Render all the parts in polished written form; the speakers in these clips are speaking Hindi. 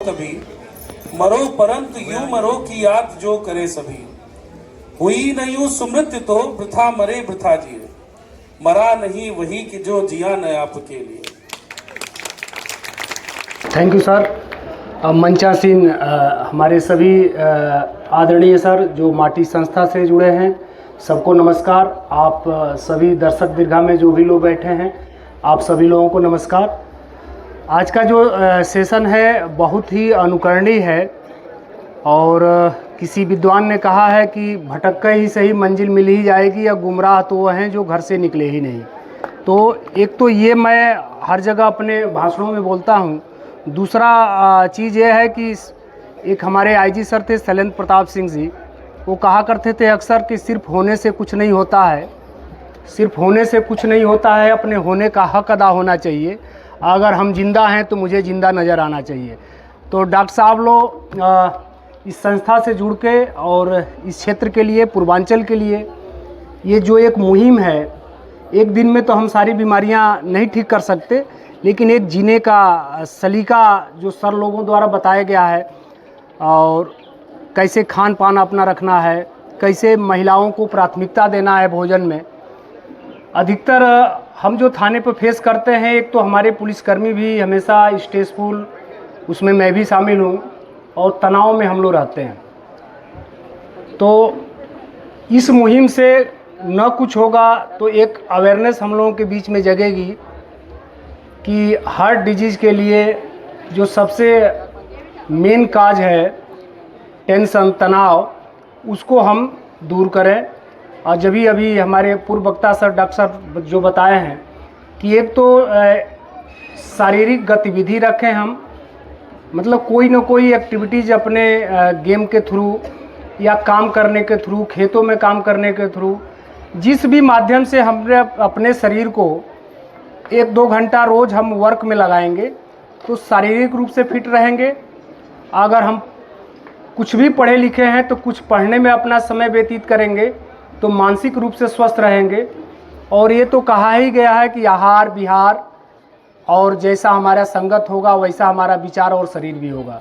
कभी मरो परंतु यूं मरो की याद जो करे सभी। हुई न यूं सुमृत्यु तो वृथा मरे वृथा जिए। मरा नहीं वही कि जो जिया न आपके लिए। Thank you sir. मंचासीन हमारे सभी आदरणीय सर जो माटी संस्था से जुड़े हैं, सबको नमस्कार। आप सभी दर्शक दीर्घा में जो भी लोग बैठे हैं, आप सभी लोगों को नमस्कार। आज का जो सेशन है बहुत ही अनुकरणीय है और किसी विद्वान ने कहा है कि भटक कर ही सही मंजिल मिल ही जाएगी, या गुमराह तो वह हैं जो घर से निकले ही नहीं। तो एक तो ये मैं हर जगह अपने भाषणों में बोलता हूँ। दूसरा चीज़ ये है कि एक हमारे आईजी सर थे शैलेंद्र प्रताप सिंह जी, वो कहा करते थे अक्सर कि सिर्फ होने से कुछ नहीं होता है, सिर्फ होने से कुछ नहीं होता है, अपने होने का हक अदा होना चाहिए। अगर हम जिंदा हैं तो मुझे ज़िंदा नज़र आना चाहिए। तो डॉक्टर साहब लोग इस संस्था से जुड़ के और इस क्षेत्र के लिए, पूर्वांचल के लिए ये जो एक मुहिम है, एक दिन में तो हम सारी बीमारियां नहीं ठीक कर सकते, लेकिन एक जीने का सलीका जो सर लोगों द्वारा बताया गया है, और कैसे खान पान अपना रखना है, कैसे महिलाओं को प्राथमिकता देना है भोजन में। अधिकतर हम जो थाने पर फेस करते हैं, एक तो हमारे पुलिसकर्मी भी हमेशा स्ट्रेसफुल, उसमें मैं भी शामिल हूँ, और तनाव में हम लोग रहते हैं। तो इस मुहिम से न कुछ होगा तो एक अवेयरनेस हम लोगों के बीच में जगेगी कि हार्ट डिजीज़ के लिए जो सबसे मेन काज है टेंशन, तनाव, उसको हम दूर करें। और जब भी अभी हमारे पूर्व वक्ता सर डॉक्टर साहब जो बताए हैं कि एक तो शारीरिक गतिविधि रखें हम, मतलब कोई ना कोई एक्टिविटीज़ अपने गेम के थ्रू या काम करने के थ्रू, खेतों में काम करने के थ्रू, जिस भी माध्यम से हमने अपने शरीर को 1-2 घंटा रोज़ हम वर्क में लगाएंगे तो शारीरिक रूप से फिट रहेंगे। अगर हम कुछ भी पढ़े लिखे हैं तो कुछ पढ़ने में अपना समय व्यतीत करेंगे तो मानसिक रूप से स्वस्थ रहेंगे। और ये तो कहा ही गया है कि आहार विहार और जैसा हमारा संगत होगा वैसा हमारा विचार और शरीर भी होगा।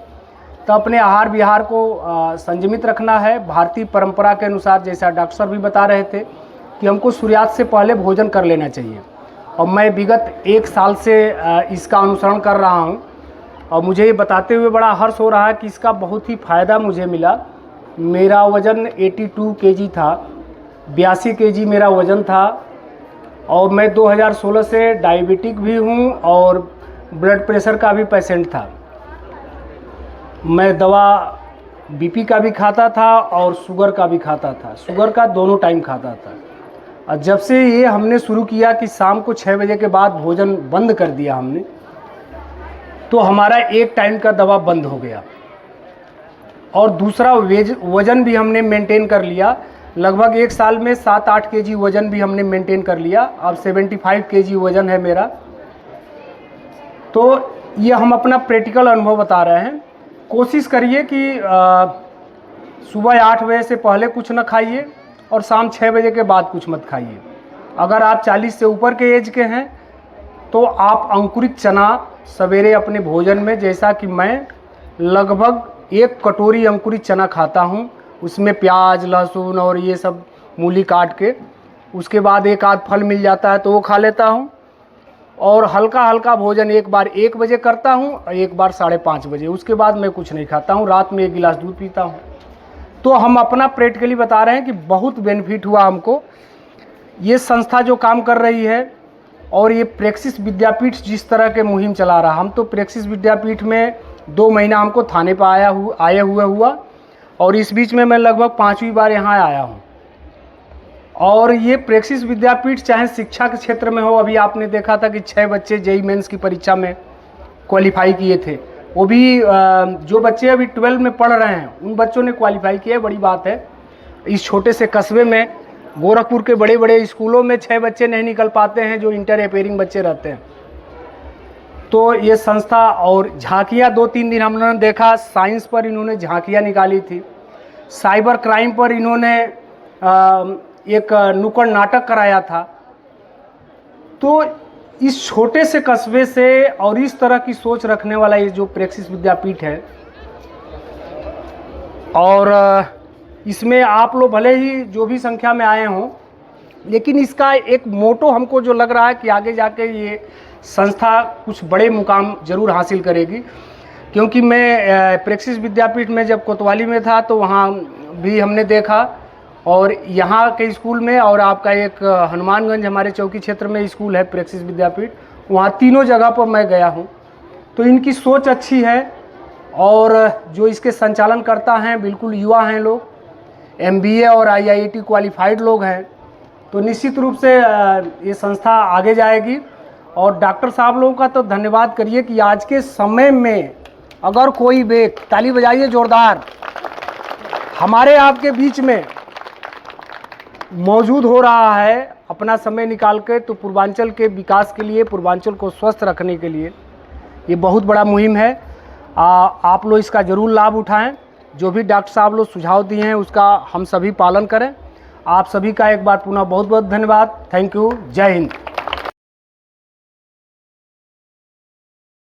तो अपने आहार विहार को संयमित रखना है। भारतीय परंपरा के अनुसार, जैसा डॉक्टर साहब भी बता रहे थे, कि हमको सूर्यास्त से पहले भोजन कर लेना चाहिए। और मैं विगत 1 साल से इसका अनुसरण कर रहा हूँ, और मुझे ये बताते हुए बड़ा हर्ष हो रहा है कि इसका बहुत ही फ़ायदा मुझे मिला। मेरा वज़न 82 kg था, 82 kg मेरा वज़न था, और मैं 2016 से डायबिटिक भी हूँ और ब्लड प्रेशर का भी पेशेंट था। मैं दवा बीपी का भी खाता था और शुगर का भी खाता था, शुगर का दोनों टाइम खाता था। और जब से ये हमने शुरू किया कि शाम को 6 बजे के बाद भोजन बंद कर दिया हमने, तो हमारा एक टाइम का दवा बंद हो गया। और दूसरा वज़न भी हमने मेंटेन कर लिया। लगभग 1 साल में 7-8 kg वज़न भी हमने मेंटेन कर लिया। अब 75 kg वज़न है मेरा। तो ये हम अपना प्रैक्टिकल अनुभव बता रहे हैं। कोशिश करिए कि सुबह 8 बजे से पहले कुछ न खाइए और शाम 6 बजे के बाद कुछ मत खाइए। अगर आप 40 से ऊपर के एज के हैं तो आप अंकुरित चना सवेरे अपने भोजन में, जैसा कि मैं लगभग 1 कटोरी अंकुरित चना खाता हूँ, उसमें प्याज, लहसुन और ये सब मूली काट के, उसके बाद 1 आध फल मिल जाता है तो वो खा लेता हूँ। और हल्का हल्का भोजन एक बार 1 बजे करता हूँ और एक बार 5:30 बजे। उसके बाद मैं कुछ नहीं खाता हूँ। रात में 1 गिलास दूध पीता हूँ। तो हम अपना प्रैक्टिकली बता रहे हैं कि बहुत बेनिफिट हुआ हमको। ये संस्था जो काम कर रही है, और ये प्रेक्सिस विद्यापीठ जिस तरह के मुहिम चला रहा, हम तो प्रेक्सिस विद्यापीठ में 2 महीना हमको थाने पर आए हुए हुआ, और इस बीच में मैं लगभग 5वीं बार यहाँ आया हूँ। और ये प्रेक्सिस विद्यापीठ चाहे शिक्षा के क्षेत्र में हो, अभी आपने देखा था कि 6 बच्चे जेईई मेंस की परीक्षा में क्वालिफाई किए थे। वो भी जो बच्चे अभी 12 में पढ़ रहे हैं उन बच्चों ने क्वालिफाई किया। बड़ी बात है। इस छोटे से कस्बे में, गोरखपुर के बड़े बड़े स्कूलों में 6 बच्चे नहीं निकल पाते हैं जो इंटर अपेयरिंग बच्चे रहते हैं। तो ये संस्था, और झांकियाँ 2-3 दिन हमने देखा, साइंस पर इन्होंने झांकियाँ निकाली थी, साइबर क्राइम पर इन्होंने एक नुक्कड़ नाटक कराया था। तो इस छोटे से कस्बे से और इस तरह की सोच रखने वाला ये जो प्रेक्सिस विद्यापीठ है, और इसमें आप लोग भले ही जो भी संख्या में आए हों, लेकिन इसका एक मोटो हमको जो लग रहा है कि आगे जाके ये संस्था कुछ बड़े मुकाम ज़रूर हासिल करेगी। क्योंकि मैं प्रेक्सिस विद्यापीठ में जब कोतवाली में था तो वहाँ भी हमने देखा, और यहाँ के स्कूल में, और आपका एक हनुमानगंज हमारे चौकी क्षेत्र में स्कूल है प्रेक्सिस विद्यापीठ, वहाँ तीनों जगह पर मैं गया हूँ। तो इनकी सोच अच्छी है, और जो इसके संचालन करता हैं बिल्कुल युवा हैं लोग, MBA और IIT क्वालिफाइड लोग हैं। तो निश्चित रूप से ये संस्था आगे जाएगी। और डॉक्टर साहब लोगों का तो धन्यवाद करिए कि आज के समय में अगर कोई व्यक्ति, ताली बजाइए जोरदार, हमारे आपके बीच में मौजूद हो रहा है अपना समय निकाल के, तो पूर्वांचल के विकास के लिए, पूर्वांचल को स्वस्थ रखने के लिए ये बहुत बड़ा मुहिम है। आप लोग इसका ज़रूर लाभ उठाएं। जो भी डॉक्टर साहब लोग सुझाव दिए हैं उसका हम सभी पालन करें। आप सभी का एक बार पुनः बहुत बहुत धन्यवाद। Thank you. जय हिंद।